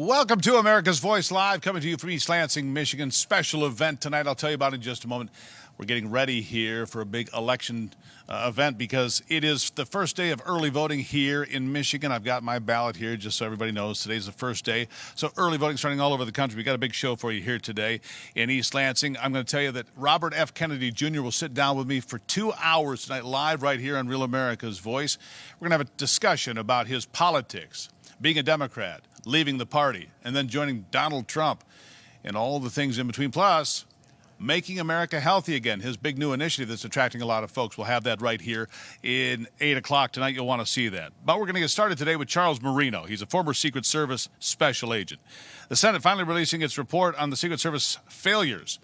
Welcome to America's Voice Live, coming to you from East Lansing, Michigan. Special event tonight. I'll tell you about it in just a moment. We're getting ready here for a big election event because it is the first day of early voting here in Michigan. I've got my ballot here just so everybody knows today's the first day. So early voting starting all over the country. We've got a big show for you here today in East Lansing. I'm going to tell you that Robert F. Kennedy Jr. will sit down with me for 2 hours tonight live right here on Real America's Voice. We're going to have a discussion about his politics, being a Democrat, leaving the party, and then joining Donald Trump and all the things in between. Plus, making America healthy again, his big new initiative that's attracting a lot of folks. We'll have that right here in 8 o'clock tonight. You'll want to see that. But we're going to get started today with Charles Marino. He's a former Secret Service special agent. The Senate finally releasing its report on the Secret Service failures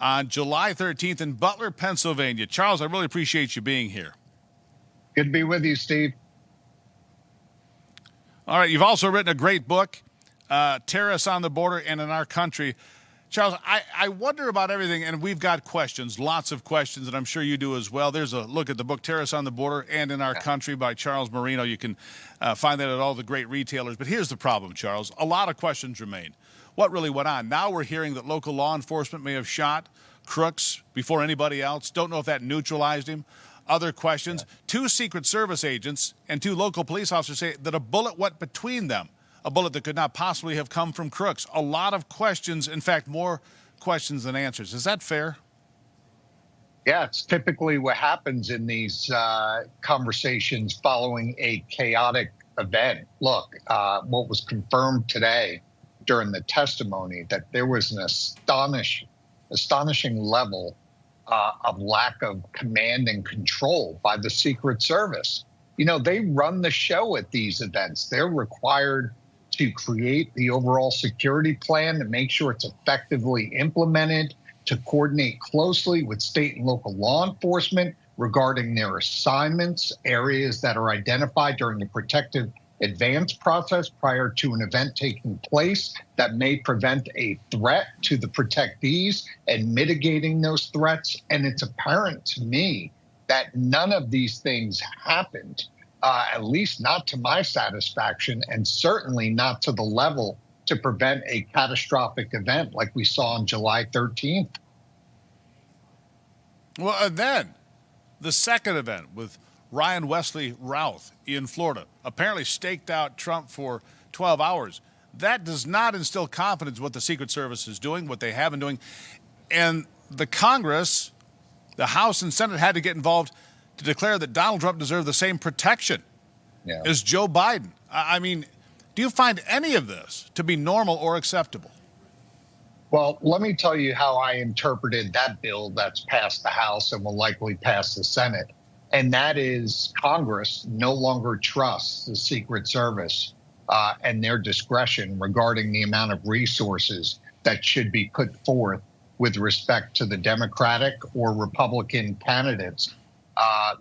on July 13th in Butler, Pennsylvania. Charles, I really appreciate you being here. Good to be with you, Steve. All right, you've also written a great book, Terrorists on the Border and in Our Country. Charles, I wonder about everything, and we've got questions, lots of questions, and I'm sure you do as well. There's a look at the book, Terrorists on the Border and in Our Country by Charles Marino. You can find that at all the great retailers. But here's the problem, Charles. A lot of questions remain. What really went on? Now we're hearing that local law enforcement may have shot Crooks before anybody else. Don't know if that neutralized him. Other questions. Yeah. 2 Secret Service agents and 2 local police officers say that a bullet went between them, a bullet that could not possibly have come from Crooks. A lot of questions, in fact, more questions than answers. Is that fair? Yeah, it's typically what happens in these conversations following a chaotic event. Look, what was confirmed today during the testimony that there was an astonishing level of lack of command and control by the Secret Service. You know, they run the show at these events. They're required to create the overall security plan to make sure it's effectively implemented, to coordinate closely with state and local law enforcement regarding their assignments, areas that are identified during the protective advance process prior to an event taking place that may prevent a threat to the protectees and mitigating those threats. And it's apparent to me that none of these things happened, at least not to my satisfaction, and certainly not to the level to prevent a catastrophic event like we saw on July 13th. Well, and then the second event with Ryan Wesley Routh in Florida apparently staked out Trump for 12 hours. That does not instill confidence in what the Secret Service is doing, what they have been doing. And the Congress, the House and Senate had to get involved to declare that Donald Trump deserved the same protection as Joe Biden. I mean, do you find any of this to be normal or acceptable? Well, let me tell you how I interpreted that bill that's passed the House and will likely pass the Senate. And that is Congress no longer trusts the Secret Service and their discretion regarding the amount of resources that should be put forth with respect to the Democratic or Republican candidates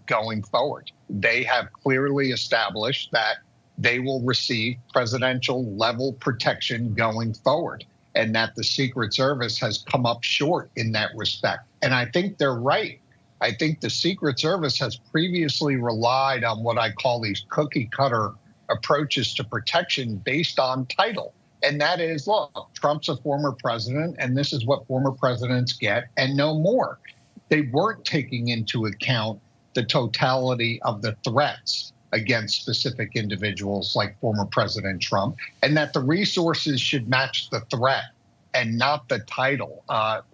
going forward. They have clearly established that they will receive presidential level protection going forward, and that the Secret Service has come up short in that respect. And I think they're right. I think the Secret Service has previously relied on what I call these cookie cutter approaches to protection based on title. And that is, look, Trump's a former president, and this is what former presidents get, and no more. They weren't taking into account the totality of the threats against specific individuals like former President Trump, and that the resources should match the threat and not the title.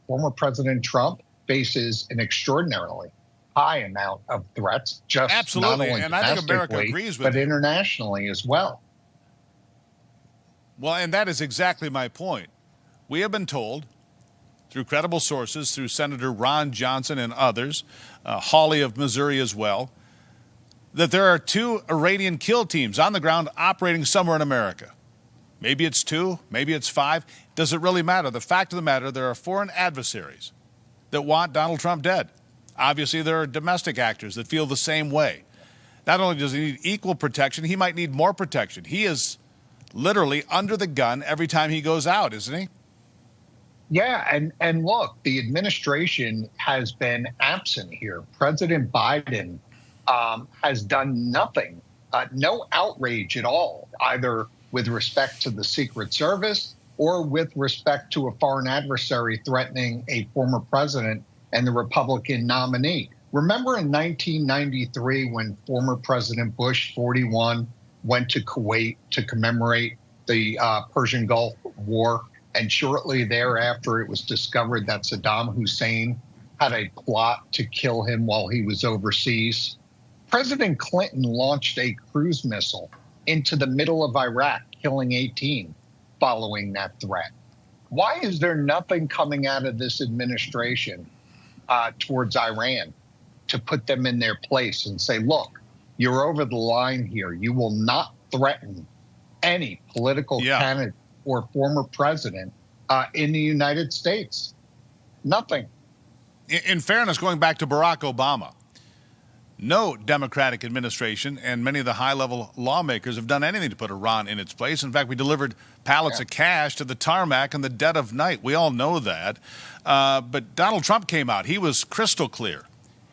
Former President Trump faces an extraordinarily high amount of threats, just absolutely, not only and I think America agrees with but you. Internationally as well. Well, and that is exactly my point. We have been told through credible sources, through Senator Ron Johnson and others, Hawley of Missouri as well, that there are 2 Iranian kill teams on the ground operating somewhere in America. Maybe it's 2, maybe it's 5. Does it really matter? The fact of the matter, there are foreign adversaries that want Donald Trump dead. Obviously, there are domestic actors that feel the same way. Not only does he need equal protection, he might need more protection. He is literally under the gun every time he goes out, isn't he? Yeah, and look, the administration has been absent here. President Biden has done nothing, no outrage at all, either with respect to the Secret Service or with respect to a foreign adversary threatening a former president and the Republican nominee. Remember in 1993 when former President Bush, 41, went to Kuwait to commemorate the Persian Gulf War, and shortly thereafter it was discovered that Saddam Hussein had a plot to kill him while he was overseas? President Clinton launched a cruise missile into the middle of Iraq, killing 18 following that threat. Why is there nothing coming out of this administration towards Iran to put them in their place and say, look, you're over the line here. You will not threaten any political candidate or former president in the United States? Nothing. In fairness, going back to Barack Obama, no Democratic administration and many of the high-level lawmakers have done anything to put Iran in its place. In fact, we delivered pallets of cash to the tarmac in the dead of night. We all know that. But Donald Trump came out. He was crystal clear.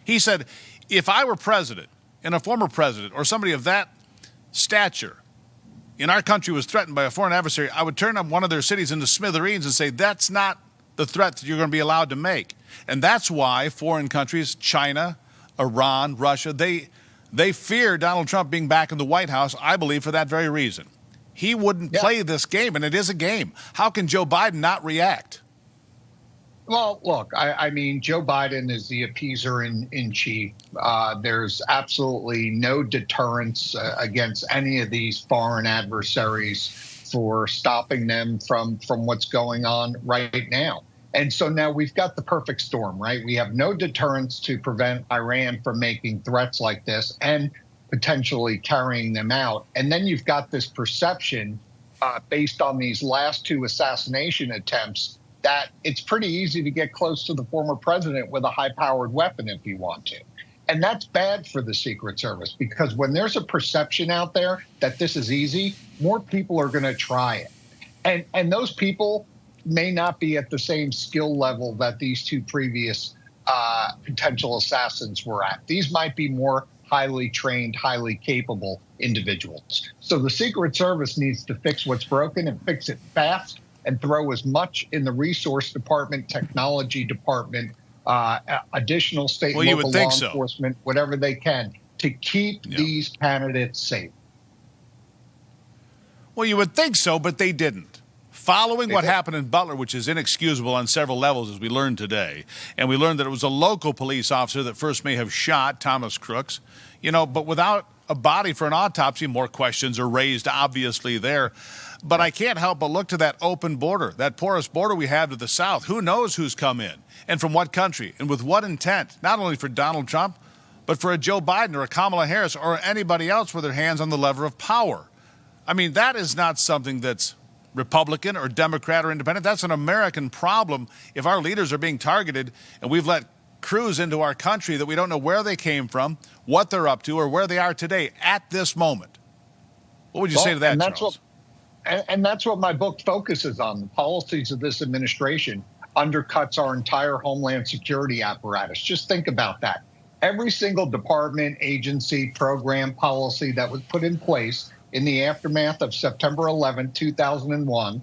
He said, if I were president and a former president or somebody of that stature in our country was threatened by a foreign adversary, I would turn up one of their cities into smithereens and say, that's not the threat that you're going to be allowed to make. And that's why foreign countries, China, Iran, Russia, they fear Donald Trump being back in the White House, I believe, for that very reason. He wouldn't play this game, and it is a game. How can Joe Biden not react? Well, look, I mean, Joe Biden is the appeaser in chief. There's absolutely no deterrence against any of these foreign adversaries for stopping them from what's going on right now. And so now we've got the perfect storm, right? We have no deterrence to prevent Iran from making threats like this and potentially carrying them out. And then you've got this perception based on these last two assassination attempts that it's pretty easy to get close to the former president with a high-powered weapon if you want to. And that's bad for the Secret Service, because when there's a perception out there that this is easy, more people are going to try it. And those people may not be at the same skill level that these two previous potential assassins were at. These might be more highly trained, highly capable individuals. So the Secret Service needs to fix what's broken and fix it fast and throw as much in the resource department, technology department, additional state and local law enforcement, whatever they can, to keep these candidates safe. Well, you would think so, but they didn't. Following what happened in Butler, which is inexcusable on several levels, as we learned today, and we learned that it was a local police officer that first may have shot Thomas Crooks, but without a body for an autopsy, more questions are raised, obviously, there. But I can't help but look to that open border, that porous border we have to the south. Who knows who's come in and from what country and with what intent, not only for Donald Trump, but for a Joe Biden or a Kamala Harris or anybody else with their hands on the lever of power. I mean, that is not something that's Republican or Democrat or independent. That's an American problem if our leaders are being targeted and we've let crews into our country that we don't know where they came from, what they're up to, or where they are today at this moment. What would you say to that, Charles? And that's what my book focuses on. The policies of this administration undercuts our entire Homeland Security apparatus. Just think about that. Every single department, agency, program, policy that was put in place in the aftermath of September 11, 2001,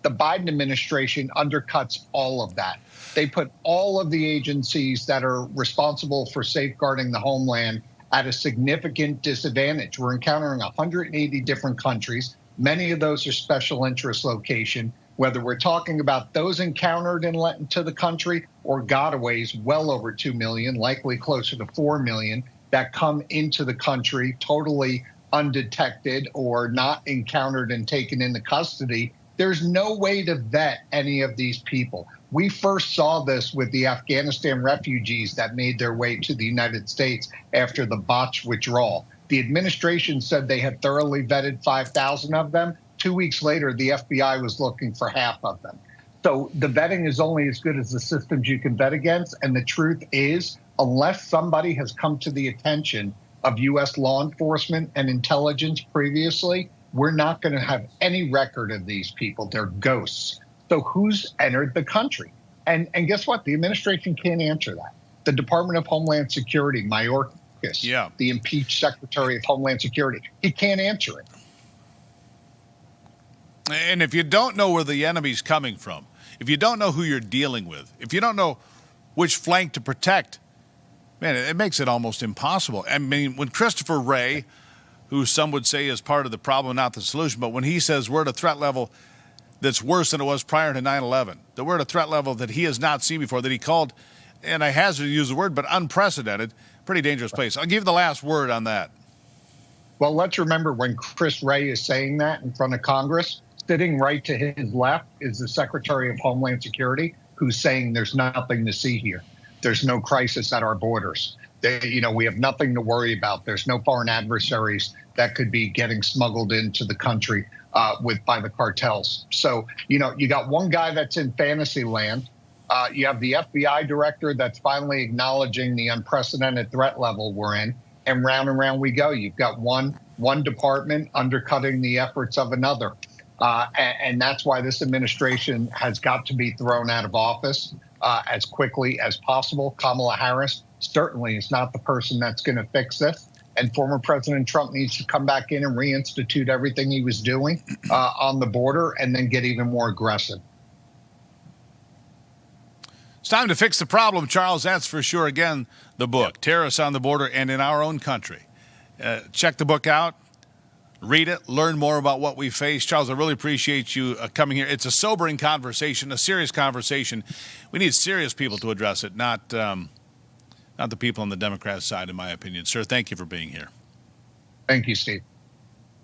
the Biden administration undercuts all of that. They put all of the agencies that are responsible for safeguarding the homeland at a significant disadvantage. We're encountering 180 different countries. Many of those are special interest location, whether we're talking about those encountered and let into the country or gotaways, well over 2 million, likely closer to 4 million, that come into the country totally undetected or not encountered and taken into custody. There's no way to vet any of these people. We first saw this with the Afghanistan refugees that made their way to the United States after the botched withdrawal. The administration said they had thoroughly vetted 5,000 of them. 2 weeks later, the FBI was looking for half of them. So the vetting is only as good as the systems you can vet against. And the truth is, unless somebody has come to the attention of U.S. law enforcement and intelligence previously, we're not going to have any record of these people. They're ghosts. So who's entered the country? And guess what? The administration can't answer that. The Department of Homeland Security, Mayorkas, the impeached Secretary of Homeland Security, he can't answer it. And if you don't know where the enemy's coming from, if you don't know who you're dealing with, if you don't know which flank to protect, man, it makes it almost impossible. I mean, when Christopher Wray, who some would say is part of the problem, not the solution, but when he says we're at a threat level that's worse than it was prior to 9/11, that we're at a threat level that he has not seen before, that he called, and I hazard to use the word, but unprecedented, pretty dangerous place. I'll give you the last word on that. Well, let's remember when Chris Wray is saying that in front of Congress, sitting right to his left is the Secretary of Homeland Security, who's saying there's nothing to see here. There's no crisis at our borders. We have nothing to worry about. There's no foreign adversaries that could be getting smuggled into the country by the cartels. So, you got one guy that's in fantasy land. You have the FBI director that's finally acknowledging the unprecedented threat level we're in. And round we go. You've got one department undercutting the efforts of another. And that's why this administration has got to be thrown out of office as quickly as possible. Kamala Harris certainly is not the person that's going to fix this. And former President Trump needs to come back in and reinstitute everything he was doing on the border and then get even more aggressive. It's time to fix the problem, Charles. That's for sure. Again, the book, Terrorists on the Border and in Our Own Country. Check the book out. Read it. Learn more about what we face. Charles, I really appreciate you coming here. It's a sobering conversation, a serious conversation. We need serious people to address it, not the people on the Democrat side, in my opinion. Sir, thank you for being here. Thank you, Steve.